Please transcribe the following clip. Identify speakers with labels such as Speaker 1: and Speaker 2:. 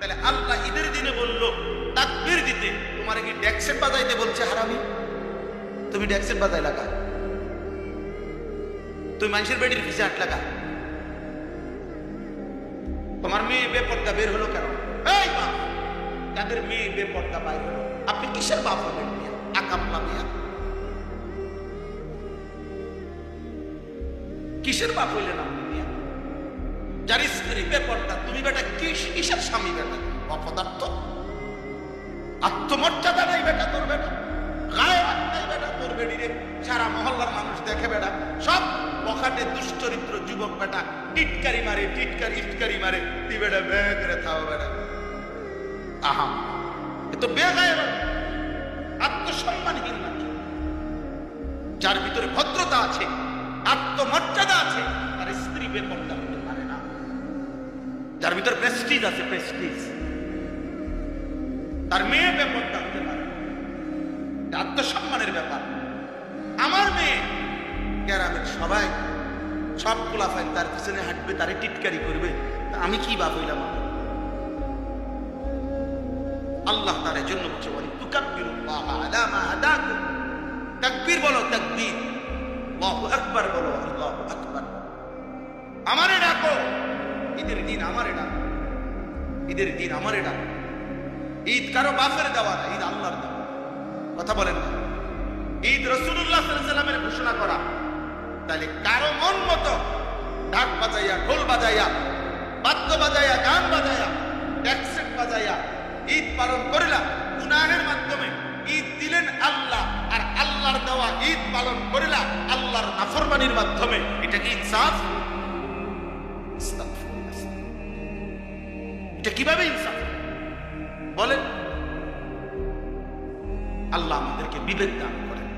Speaker 1: তাহলে আল্লাহ ঈদের দিনে বললো তাকবীর দিতে, তোমার কি ডেক্সেট বাজাইতে বলছে হারামি? তুমি ডেক্সেট বাজাই লাগা, তুমি মানুষের বেডির পিছে আট লাগা। তোমার মেয়ে বেপর্দা বের হলো কেন? এই বাপ, তাদের মেয়ে বেপর্দা বাইর হলো, আপনি কিসের বাপ হবেন? মিয়া আকামলা মিয়া, কিসের বাপ হইলেন আপনি মিয়া? যার স্ত্রী বেপর্দা, তুমি বেটা কিসের স্বামী? বেটা অপদার্থ, আত্মমর্যাদা নাই বেটা তোর, বেটা গায়ে নাই বেটা তোর বেডিরে। সারা মহল্লার মানুষ দেখে বেটা, সব বখাটে দুশ্চরিত্র যুবক বেটা, টিটকারি মারে, ইটকারি মারে, তুই বেটা বে করে থাও বেটা। আহা, এ তো বেগায়ে আত্মসম্মানহীন নাকি? যার ভিতরে ভদ্রতা আছে, আত্মমর্যাদা আছে, তার স্ত্রী বেপর্দা হতে পারে না। যার ভিতরে প্রেস্টিজ আছে, প্রেস্টিজ, তার মেয়ে বেপর্দা হতে পারে না। আত্মসম্মানের ব্যাপার। আমার মেয়ে গ্রামের সবাই সব কুলাফাইল তার পিছনে হাঁটবে, তারে টিটকারি করবে, আমি কি বাপ হইলাম? আল্লাহ তার জন্য বলছে তুকাব্বিরুল্লাহ আলা মা হাদাকুম, তাকবীর বলো, তাকবীর, আল্লাহু আকবার বলো, আল্লাহু আকবার। আমারে ডাকো, ঈদের দিন আমারে ডাকো, ঈদের দিন আমারে ডাকো। ঈদ কারো বাপের দেওয়া না, ঈদ আল্লাহর দেওয়া। কথা বলেন না? ঈদ রাসূলুল্লাহ সাল্লাল্লাহু আলাইহি ওয়াসাল্লামের ঘোষণা করা। তাহলে কারো মন মতো ঢাক বাজাইয়া, ঢোল বাজাইয়া, বাদ্য বাজাইয়া, গান বাজাইয়া, ট্যাক্সেট বাজাইয়া ঈদ পালন করিলাম, গুনাহের মাধ্যমে ঈদ দিলেন আল্লাহ, আর আল্লাহর দেওয়া ঈদ পালন করিলাম আল্লাহর নাফরমানির মাধ্যমে। এটা কি ইনসাফ? এটা কিভাবে ইনসাফ বলেন? আল্লাহ আমাদেরকে বিবেক দান করেন।